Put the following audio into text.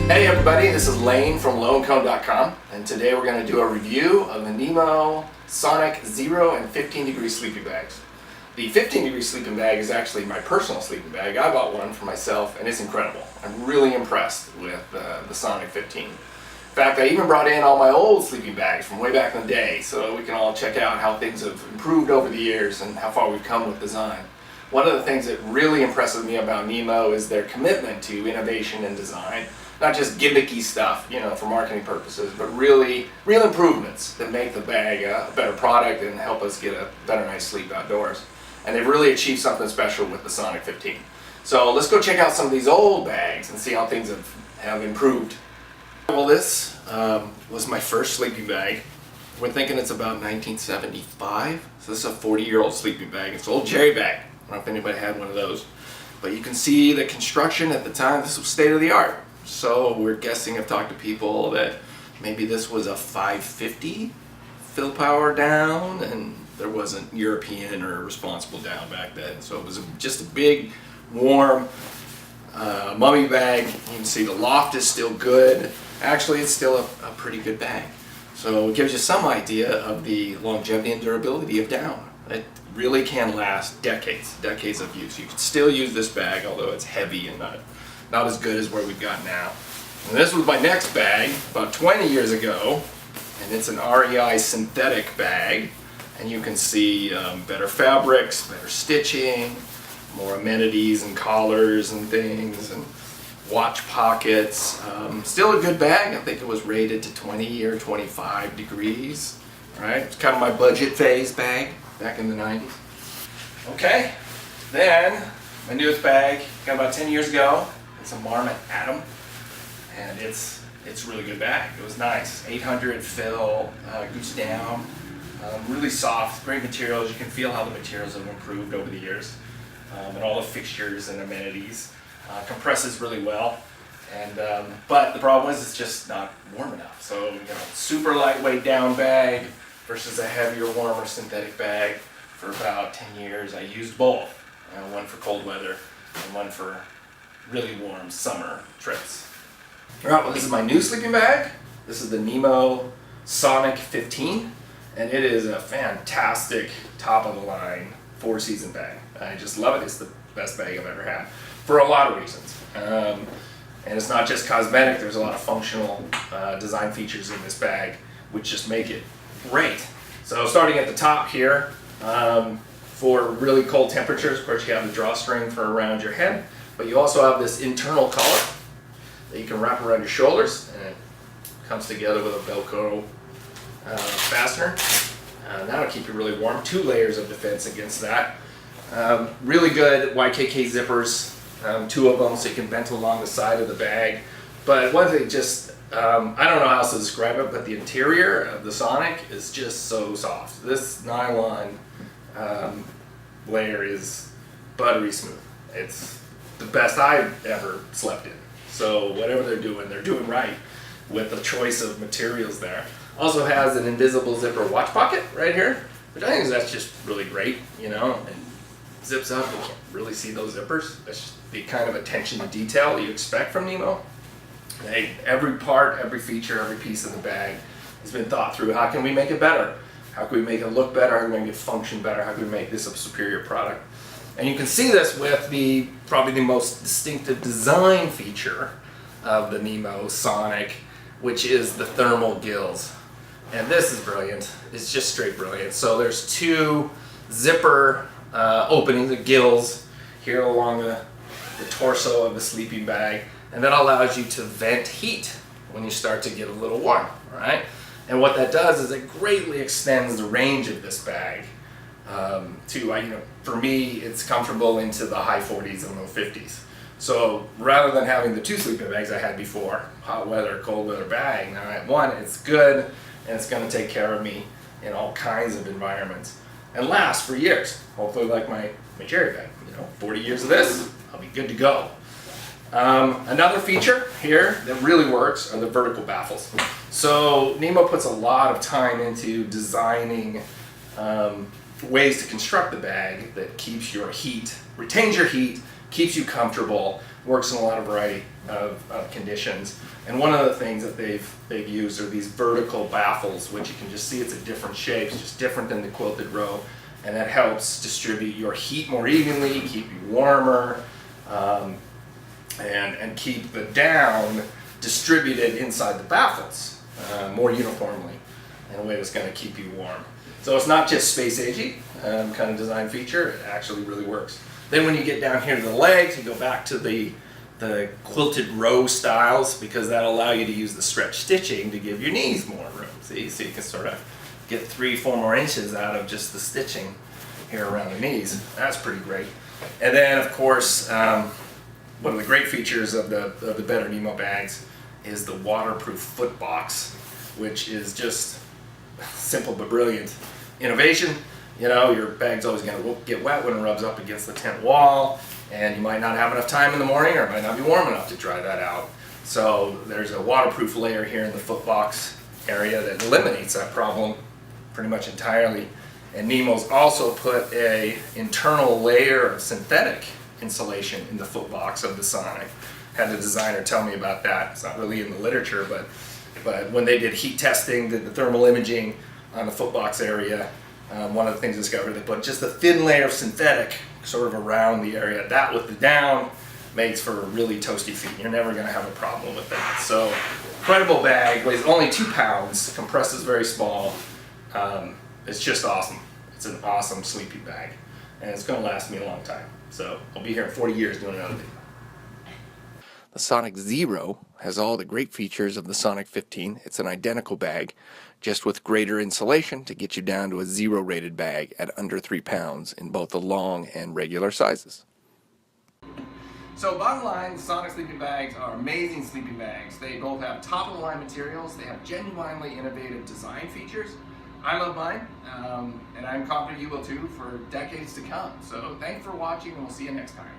Hey everybody, this is Lane from loancone.com, and today we're going to do a review of the NEMO Sonic 0 and 15 degree sleeping bags. The 15 degree sleeping bag is actually my personal sleeping bag. I bought one for myself and it's incredible. I'm really impressed with the Sonic 15. In fact, I even brought in all my old sleeping bags from way back in the day so we can all check out how things have improved over the years and how far we've come with design. One of the things that really impresses me about NEMO is their commitment to innovation and design. Not just gimmicky stuff, for marketing purposes, but really real improvements that make the bag a better product and help us get a better night's sleep outdoors. And they've really achieved something special with the Sonic 15. So let's go check out some of these old bags and see how things have improved. Well, this was my first sleeping bag. We're thinking it's about 1975. So this is a 40-year-old sleeping bag. It's an old Jerry bag. I don't know if anybody had one of those. But you can see the construction at the time. This was state of the art. So we're guessing, I've talked to people that maybe this was a 550 fill power down, and there wasn't European or responsible down back then. So it was just a big, warm mummy bag. You can see the loft is still good. Actually, it's still a pretty good bag. So it gives you some idea of the longevity and durability of down. It really can last decades of use. You can still use this bag, although it's heavy and not as good as where we've got now. And this was my next bag about 20 years ago, and it's an REI synthetic bag, and you can see better fabrics, better stitching, more amenities and collars and things, and watch pockets. Still a good bag. I think it was rated to 20 or 25 degrees. Right? It's kind of my budget phase bag back in the 90s. Okay, then my newest bag got about 10 years ago. It's a Marmot Atom, and it's a really good bag. It was nice. 800 fill, goose down, really soft, great materials. You can feel how the materials have improved over the years, and all the fixtures and amenities. Compresses really well, and but the problem is it's just not warm enough. So super lightweight down bag versus a heavier, warmer synthetic bag. For about 10 years, I used both. One for cold weather and one for really warm summer trips. Alright, well, this is my new sleeping bag. This is the NEMO Sonic 15, and it is a fantastic top of the line 4-season bag. I just love it. It's the best bag I've ever had for a lot of reasons. And it's not just cosmetic. There's a lot of functional design features in this bag which just make it great. So starting at the top here, for really cold temperatures, of course you have the drawstring for around your head. But you also have this internal collar that you can wrap around your shoulders, and it comes together with a Velcro fastener. That'll keep you really warm. 2 layers of defense against that. Really good YKK zippers, 2 of them, so you can vent along the side of the bag. But one thing, just I don't know how else to describe it, but the interior of the Sonic is just so soft. This nylon layer is buttery smooth. It's the best I've ever slept in. So whatever they're doing right with the choice of materials there. Also has an invisible zipper watch pocket right here, which I think that's just really great, and zips up. You can't really see those zippers. That's just the kind of attention to detail you expect from NEMO. Every part, every feature, every piece of the bag has been thought through. How can we make it better? How can we make it look better? How can we make it function better? How can we make this a superior product? And you can see this with probably the most distinctive design feature of the NEMO Sonic, which is the thermal gills. And this is brilliant. It's just straight brilliant. So there's 2 zipper openings, the gills, here along the torso of the sleeping bag. And that allows you to vent heat when you start to get a little warm, right? And what that does is it greatly extends the range of this bag. For me, it's comfortable into the high 40s and low 50s. So rather than having the 2 sleeping bags I had before, hot weather, cold weather bag, now I have one. It's good, and it's going to take care of me in all kinds of environments and last for years. Hopefully, like my Jerry bag. 40 years of this, I'll be good to go. Another feature here that really works are the vertical baffles. So NEMO puts a lot of time into designing ways to construct the bag that keeps your heat, retains your heat, keeps you comfortable works in a lot of variety of conditions. And one of the things that they've used are these vertical baffles, which you can just see it's a different shape, it's just different than the quilted row, and that helps distribute your heat more evenly, keep you warmer, and keep the down distributed inside the baffles more uniformly in a way that's going to keep you warm. So it's not just space-agey kind of design feature, it actually really works. Then when you get down here to the legs, you go back to the quilted row styles, because that'll allow you to use the stretch stitching to give your knees more room. See, so you can sort of get 3-4 more inches out of just the stitching here around the knees. That's pretty great. And then of course, one of the great features of the better NEMO bags is the waterproof foot box, which is just simple but brilliant innovation. You know, your bag's always going to get wet when it rubs up against the tent wall, and you might not have enough time in the morning, or it might not be warm enough to dry that out. So there's a waterproof layer here in the foot box area that eliminates that problem pretty much entirely. And NEMO's also put a internal layer of synthetic insulation in the foot box of the Sonic. Had the designer tell me about that. It's not really in the literature, but when they did heat testing, did the thermal imaging on the foot box area, one of the things discovered, they put just a thin layer of synthetic sort of around the area. That with the down makes for really toasty feet. You're never going to have a problem with that. So incredible bag, weighs only 2 pounds, compresses very small. It's just awesome. It's an awesome sleepy bag, and it's going to last me a long time. So I'll be here in 40 years doing another video. The Sonic Zero has all the great features of the Sonic 15. It's an identical bag, just with greater insulation to get you down to a zero rated bag at under 3 pounds in both the long and regular sizes. So bottom line, the Sonic sleeping bags are amazing sleeping bags. They both have top of the line materials, they have genuinely innovative design features. I love mine, and I'm confident you will too for decades to come. So thanks for watching, and we'll see you next time.